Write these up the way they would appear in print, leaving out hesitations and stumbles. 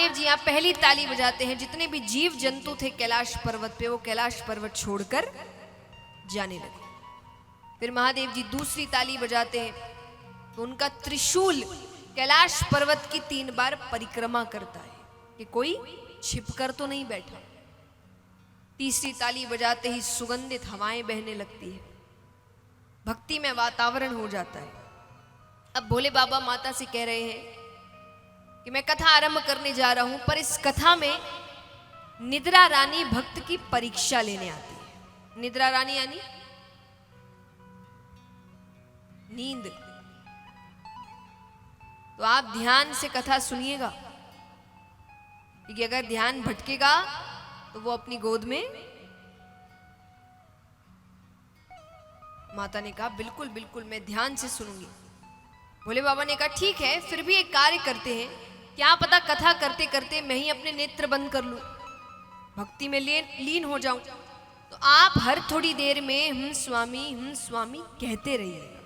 महादेव जी यहाँ पहली ताली बजाते हैं। जितने भी जीव जंतु थे कैलाश पर्वत पे, वो कैलाश पर्वत छोड़कर जाने लगे। फिर महादेव जी दूसरी ताली बजाते हैं तो उनका त्रिशूल कैलाश पर्वत की 3 बार परिक्रमा करता है कि कोई छिपकर तो नहीं बैठा। तीसरी ताली बजाते ही सुगंधित हवाएं बहने लगती है, भक्ति में वातावरण हो जाता है। अब भोले बाबा माता से कह रहे हैं कि मैं कथा आरंभ करने जा रहा हूं, पर इस कथा में निद्रा रानी भक्त की परीक्षा लेने आती है। निद्रा रानी यानी नींद। तो आप ध्यान से कथा सुनिएगा, क्योंकि अगर ध्यान भटकेगा तो वो अपनी गोद में। माता ने कहा बिल्कुल बिल्कुल मैं ध्यान से सुनूंगी। भोले बाबा ने कहा ठीक है, फिर भी एक कार्य करते हैं, क्या पता कथा करते करते मैं ही अपने नेत्र बंद कर लूं, भक्ति में लीन हो जाऊं। तो आप हर थोड़ी देर में हम स्वामी कहते रहिएगा।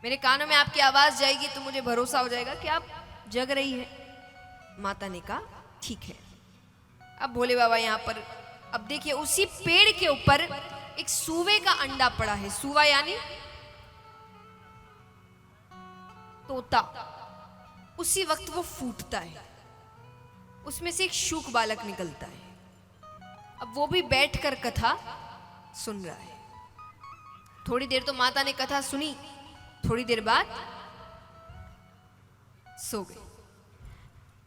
मेरे कानों में आपकी आवाज जाएगी तो मुझे भरोसा हो जाएगा कि आप जग रही है। माता ने कहा ठीक है। अब भोले बाबा यहाँ पर, अब देखिए उसी पेड़ के ऊपर एक सूवे का अंडा पड़ा है। सूवा यानी तोता। उसी वक्त वो फूटता है, उसमें से एक शूक बालक निकलता है। अब वो भी बैठकर कथा सुन रहा है। थोड़ी देर तो माता ने कथा सुनी, थोड़ी देर बाद सो गए।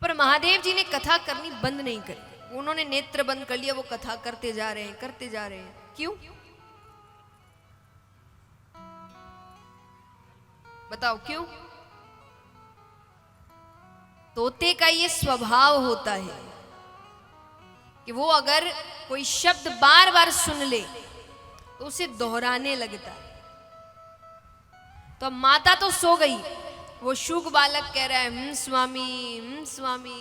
पर महादेव जी ने कथा करनी बंद नहीं करी। उन्होंने नेत्र बंद कर लिया, वो कथा करते जा रहे हैं। क्यों बताओ क्यों? तोते का ये स्वभाव होता है कि वो अगर कोई शब्द बार बार सुन ले तो उसे दोहराने लगता है। तो अब माता तो सो गई, वो शुक बालक कह रहा है स्वामी स्वामी।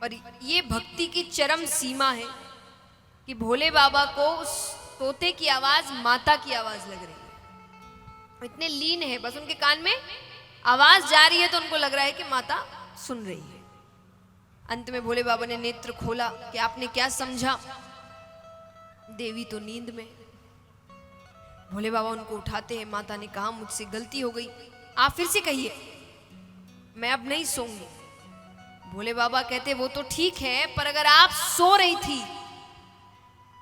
और ये भक्ति की चरम सीमा है कि भोले बाबा को उस तोते की आवाज माता की आवाज लग रही है। इतने लीन है, बस उनके कान में आवाज जा रही है तो उनको लग रहा है कि माता सुन रही है। अंत में भोले बाबा ने नेत्र खोला कि आपने क्या समझा? देवी तो नींद में। भोले बाबा उनको उठाते हैं। माता ने कहा मुझसे गलती हो गई, आप फिर से कहिए, मैं अब नहीं सोऊंगी। भोले बाबा कहते वो तो ठीक है, पर अगर आप सो रही थी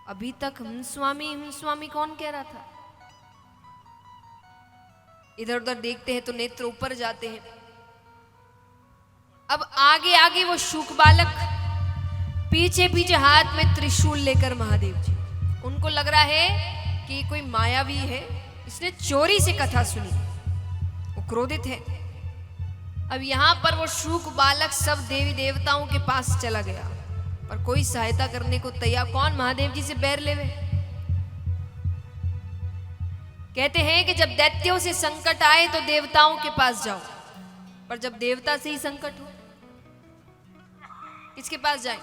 अभी तक हम स्वामी कौन कह रहा था? इधर उधर देखते हैं तो नेत्र ऊपर जाते हैं। अब आगे आगे वो शूक बालक, पीछे पीछे हाथ में त्रिशूल लेकर महादेव जी। उनको लग रहा है कि कोई मायावी है, इसने चोरी से कथा सुनी, वो क्रोधित है। अब यहां पर वो शूक बालक सब देवी देवताओं के पास चला गया, पर कोई सहायता करने को तैयार। कौन महादेव जी से बैर लेवे? कहते हैं कि जब दैत्यों से संकट आए तो देवताओं के पास जाओ, पर जब देवता से ही संकट हो किसके पास जाए?